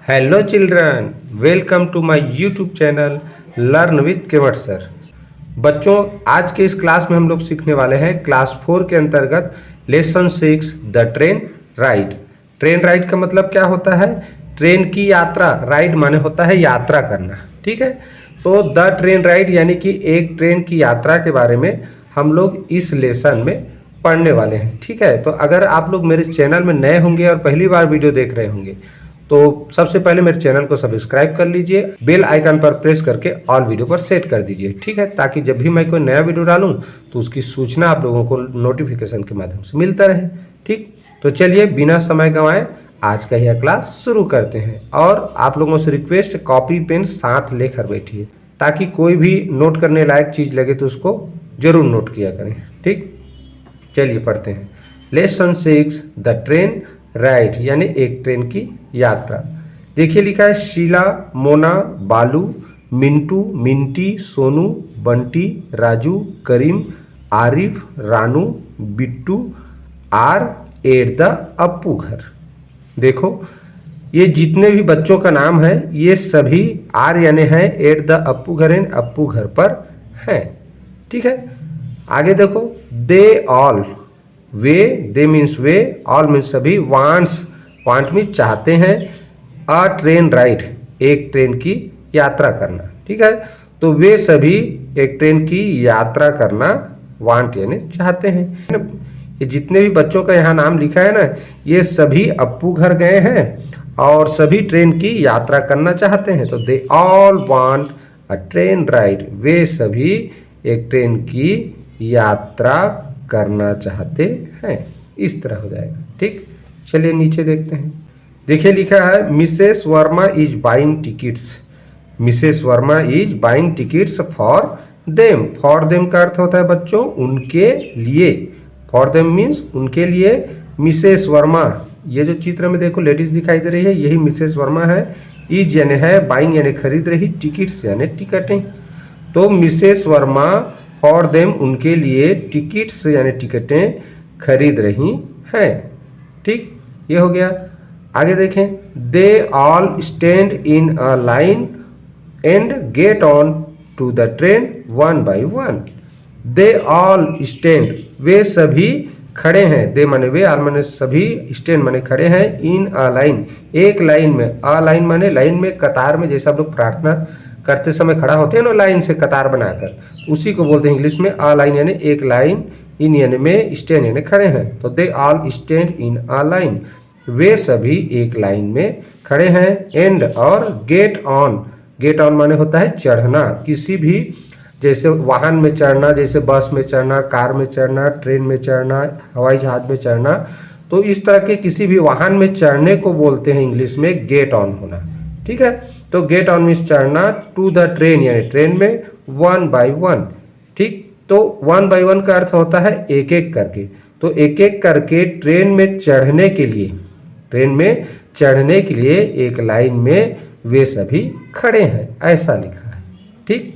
Hello children, welcome to my YouTube channel learn with Kewat sir. बच्चों, आज के इस क्लास में हम लोग सीखने वाले हैं क्लास 4 के अंतर्गत lesson 6 the train ride. Train ride का मतलब क्या होता है? ट्रेन की यात्रा। राइड माने होता है यात्रा करना, ठीक है। तो द ट्रेन राइड यानी कि एक ट्रेन की यात्रा के बारे में हम लोग इस लेसन में पढ़ने वाले हैं, ठीक है। तो अगर आप लोग मेरे चैनल में नए होंगे और पहली बार वीडियो देख रहे होंगे तो सबसे पहले मेरे चैनल को सब्सक्राइब कर लीजिए, बेल आइकन पर प्रेस करके ऑल वीडियो पर सेट कर दीजिए, ठीक है, ताकि जब भी मैं कोई नया वीडियो डालूं तो उसकी सूचना आप लोगों को नोटिफिकेशन के माध्यम से मिलता रहे, ठीक। तो चलिए बिना समय गंवाए आज का यह क्लास शुरू करते हैं। और आप लोगों से रिक्वेस्ट, कॉपी पेन साथ लेकर बैठिए ताकि कोई भी नोट करने लायक चीज़ लगे तो उसको जरूर नोट किया करें, ठीक। चलिए पढ़ते हैं। लेसन 6 द ट्रेन राइड यानी एक ट्रेन की यात्रा। देखिए लिखा है Sheela, Mona, Balu, Mintu, Minti, Sonu, Bunty, Raju, Karim, Arif, Ranu, Bittu are at the Appu Ghar. देखो ये जितने भी बच्चों का नाम है ये सभी आर यानी है एट द अप्पू घर यानी अप्पू घर पर हैं, ठीक है। आगे देखो they all, way, they means way, all means सभी, वांट्स, वांट मीन्स चाहते हैं, अ ट्रेन राइड एक ट्रेन की यात्रा करना, ठीक है। तो वे सभी एक ट्रेन की यात्रा करना वांट यानी चाहते हैं। ये जितने भी बच्चों का यहाँ नाम लिखा है ना, ये सभी अप्पू घर गए हैं और सभी ट्रेन की यात्रा करना चाहते हैं। तो they all want a train ride, वे सभी एक ट्रेन की यात्रा करना चाहते हैं। इस तरह हो जाएगा, ठीक। चलिए नीचे देखते हैं। देखिए लिखा है Mrs Verma is buying tickets. Mrs Verma is buying tickets for them. For them का अर्थ होता है बच्चों उनके लिए। फॉर देम मीन्स उनके लिए। मिसेस वर्मा, ये जो चित्र में देखो लेडीज दिखाई दे रही है यही मिसेस वर्मा है। इज यानी है, बाइंग यानी खरीद रही, टिकट्स यानी टिकटें। तो मिसेस वर्मा फॉर देम उनके लिए टिकट्स यानी टिकटें खरीद रही हैं, ठीक। ये हो गया। आगे देखें they all stand in a line and get on to the train one by one. They all stand, वे सभी खड़े हैं। दे माने वे, ऑल माने सभी, स्टैंड माने खड़े हैं, इन अ लाइन एक लाइन में। अ लाइन माने लाइन में, कतार में, जैसे आप लोग प्रार्थना करते समय खड़ा होते हैं ना लाइन से कतार बनाकर, उसी को बोलते हैं इंग्लिश में अ लाइन यानी एक लाइन, इन यानी में, स्टैंड यानी खड़े हैं। तो they all stand in a line, वे सभी एक लाइन में खड़े हैं। एंड और गेट ऑन, गेट ऑन माने होता है चढ़ना, किसी भी जैसे वाहन में चढ़ना, जैसे बस में चढ़ना, कार में चढ़ना, ट्रेन में चढ़ना, हवाई जहाज में चढ़ना, तो इस तरह के किसी भी वाहन में चढ़ने को बोलते हैं इंग्लिश में गेट ऑन होना, ठीक है। तो गेट ऑन मीन्स चढ़ना, टू द ट्रेन यानी ट्रेन में, वन बाय वन, ठीक। तो वन बाय वन का अर्थ होता है एक एक करके। तो एक एक करके ट्रेन में चढ़ने के लिए, ट्रेन में चढ़ने के लिए एक लाइन में वे सभी खड़े हैं, ऐसा लिखा है, ठीक।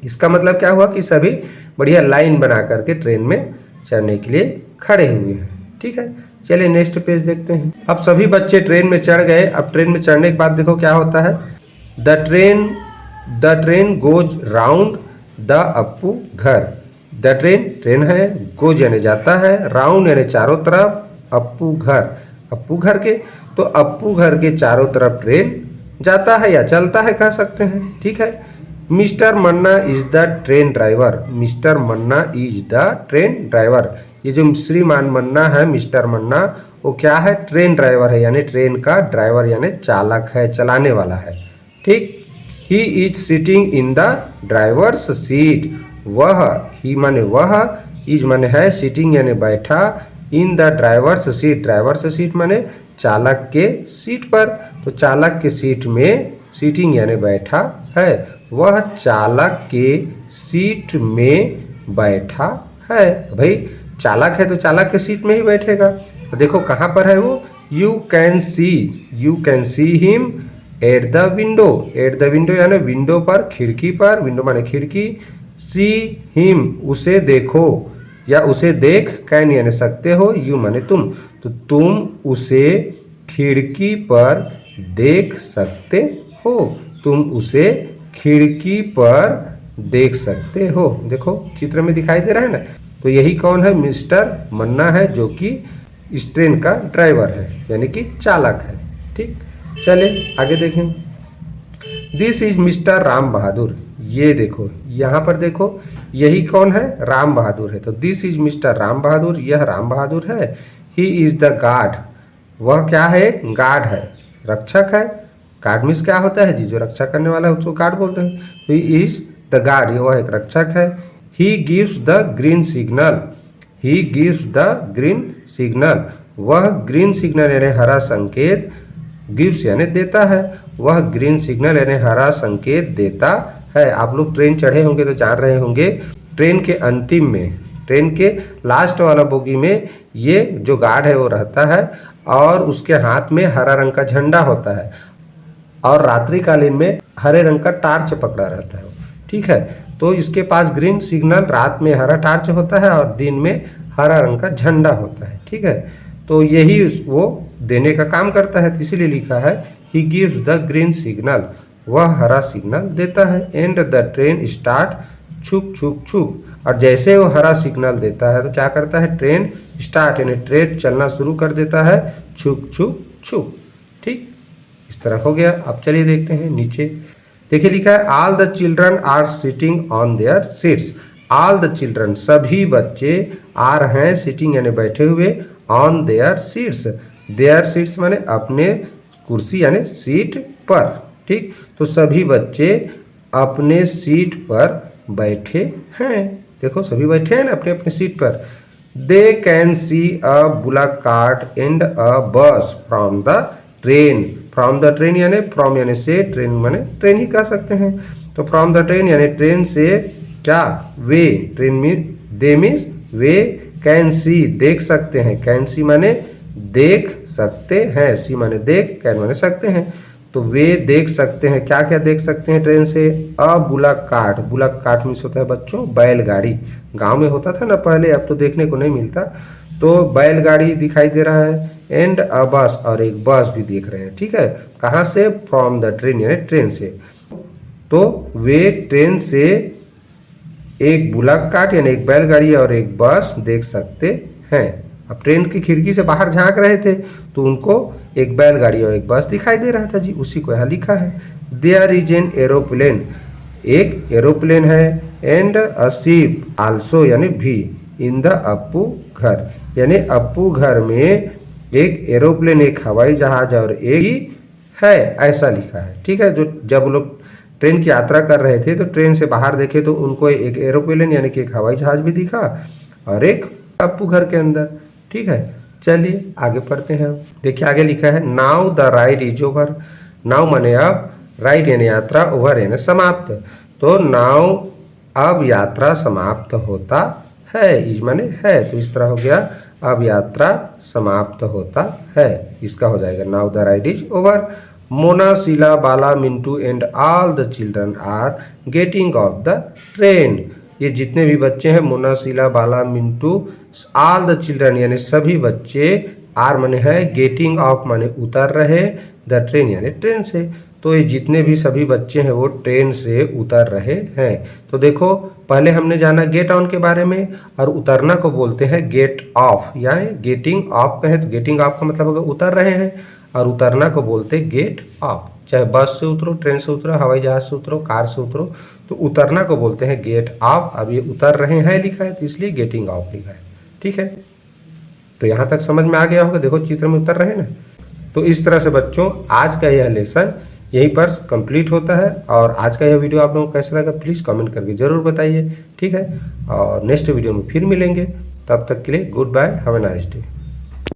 इसका मतलब क्या हुआ कि सभी बढ़िया लाइन बना करके ट्रेन में चढ़ने के लिए खड़े हुए हैं, ठीक है। चलिए नेक्स्ट पेज देखते हैं। अब सभी बच्चे ट्रेन में चढ़ गए। अब ट्रेन में चढ़ने के बाद देखो क्या होता है। The train goes round the Appu घर। द ट्रेन, ट्रेन है, गोज यानी जाता है, राउंड यानी चारों तरफ, अप्पू घर, अप्पू घर के। तो अप्पू घर के चारों तरफ ट्रेन जाता है या चलता है कह सकते हैं, ठीक है। Mister Manna is the train driver. Mister Manna is the train driver, ये जो श्रीमान मन्ना है, मिस्टर मन्ना, वो क्या है? ट्रेन ड्राइवर है, यानी ट्रेन का ड्राइवर यानी चालक है, चलाने वाला है, ठीक। He is sitting in the drivers seat. वह, ही माने वह, इज माने है, सिटिंग यानी बैठा, in the drivers seat, drivers seat माने चालक के सीट पर। तो चालक के सीट में, सीटिंग यानी बैठा है, वह चालक के सीट में बैठा है। भाई चालक है तो चालक के सीट में ही बैठेगा। तो देखो कहाँ पर है वो, you can see him at the window. At the window यानी विंडो पर, खिड़की पर, विंडो माने खिड़की, सी हिम उसे देखो या उसे देख, कैन यानी सकते हो, यू माने तुम, तो तुम उसे खिड़की पर देख सकते हो, तुम उसे खिड़की पर देख सकते हो। देखो चित्र में दिखाई दे रहा है ना, तो यही कौन है, मिस्टर मन्ना है, जो कि इस ट्रेन का ड्राइवर है यानी कि चालक है। ठीक, चलिए आगे देखें। This is mister Ram Bahadur, ये देखो यहाँ पर देखो, यही कौन है, राम बहादुर है। तो this is mister Ram Bahadur, यह राम बहादुर है। ही इज द गार्ड, वह क्या है, गार्ड है, रक्षक है। गार्ड मीन्स क्या होता है जी, जो रक्षा करने वाला है उसको गार्ड बोलते हैं। तो ही इज द गार्ड, वह एक रक्षक है। He gives the green signal, he gives the green signal, वह ग्रीन सिग्नल यानी हरा संकेत, गिव्स यानी देता है, वह ग्रीन सिग्नल यानी हरा संकेत देता है। आप लोग ट्रेन चढ़े होंगे तो जान रहे होंगे, ट्रेन के अंतिम में, ट्रेन के लास्ट वाला बोगी में ये जो गार्ड है वो रहता है और उसके हाथ में हरा रंग का झंडा होता है और रात्रिकालीन में हरे रंग का टार्च पकड़ा रहता है। ठीक है, तो इसके पास ग्रीन सिग्नल, रात में हरा टार्च होता है और दिन में हरा रंग का झंडा होता है। ठीक है, तो यही वो देने का काम करता है, इसीलिए लिखा है he gives the green signal, वह हरा सिग्नल देता है। एंड द ट्रेन स्टार्ट छुक छुक छुक, और जैसे वो हरा सिग्नल देता है तो क्या करता है, ट्रेन स्टार्ट यानी ट्रेन चलना शुरू कर देता है, छुक छुक छुक। ठीक, इस तरह हो गया। अब चलिए देखते हैं नीचे, देखिए लिखा है all the children are sitting on their seats, all the children सभी बच्चे आर हैं, सिटिंग यानी बैठे हुए, on their seats, their seats माने अपने कुर्सी यानी सीट पर। ठीक, तो सभी बच्चे अपने सीट पर बैठे हैं, देखो सभी बैठे हैं ना अपने अपने सीट पर। They can see a bullock cart and a bus from the train, from the train यानी फ्रॉम यानी से, ट्रेन माने ट्रेन ही कह सकते हैं। तो फ्रॉम द ट्रेन यानी ट्रेन से, क्या, वे, ट्रेन मीन दे मीन्स वे, कैन सी देख सकते हैं, कैन सी माने देख सकते हैं, सी माने देख, कैन माने सकते हैं, तो वे देख सकते हैं, क्या क्या देख सकते हैं ट्रेन से, a bullock cart, bullock cart means होता है बच्चों बैलगाड़ी, गांव में होता था ना पहले, अब तो देखने को नहीं मिलता, तो बैलगाड़ी दिखाई दे रहा है। एंड अ बस, और एक बस भी देख रहे हैं। ठीक है, कहाँ से, फ्रॉम द ट्रेन यानी ट्रेन से, तो वे ट्रेन से एक बुलक कार्ट यानी एक बैलगाड़ी और एक बस देख सकते हैं। अब ट्रेन की खिड़की से बाहर झांक रहे थे तो उनको एक बैलगाड़ी और एक बस दिखाई दे रहा था जी, उसी को यहाँ लिखा है। देयर इज एन एरोप्लेन, एक एरोप्लेन है, एंड अ शिप आल्सो यानी भी, इन द अप्पू घर यानी अप्पू घर में एक एरोप्लेन, एक हवाई जहाज और एक ही है, ऐसा लिखा है। ठीक है, जो जब लोग ट्रेन की यात्रा कर रहे थे तो ट्रेन से बाहर देखे तो उनको एक एरोप्लेन यानी कि एक हवाई जहाज भी दिखा और एक अप्पू घर के अंदर। ठीक है, चलिए आगे पढ़ते हैं। देखिए आगे लिखा है now the ride is over, now माने अब, राइड यानी यात्रा, ओवर यानी समाप्त, तो नाउ अब यात्रा समाप्त होता है, इज माने है, तो इस तरह हो गया, अब यात्रा समाप्त होता है, इसका हो जाएगा now the ride is over. Mona, Sheela, Bala, Mintu and all the children are getting off the train, ये जितने भी बच्चे हैं, Mona, Sheela, Bala, Mintu, all the children यानी सभी बच्चे, आर माने है, गेटिंग ऑफ माने उतर रहे, द ट्रेन यानी ट्रेन से, तो ये जितने भी सभी बच्चे हैं वो ट्रेन से उतर रहे हैं। तो देखो पहले हमने जाना गेट ऑन के बारे में, और उतरना को बोलते हैं गेट ऑफ, यानी गेटिंग ऑफ कहें तो गेटिंग ऑफ का मतलब होगा उतर रहे हैं, और उतरना को बोलते हैं गेट ऑफ, चाहे बस से उतरो, ट्रेन से उतरो, हवाई जहाज से उतरो, कार से उतरो, तो उतरना को बोलते हैं गेट ऑफ। अब ये उतर रहे हैं लिखा है तो इसलिए गेटिंग ऑफ लिखा है। ठीक है, तो यहाँ तक समझ में आ गया होगा, देखो चित्र में उतर रहे हैं ना। तो इस तरह से बच्चों आज का यह लेसन यहीं पर कंप्लीट होता है, और आज का यह वीडियो आप लोगों को कैसा लगा प्लीज़ कमेंट करके ज़रूर बताइए। ठीक है, और नेक्स्ट वीडियो में फिर मिलेंगे, तब तक के लिए goodbye, have a nice day.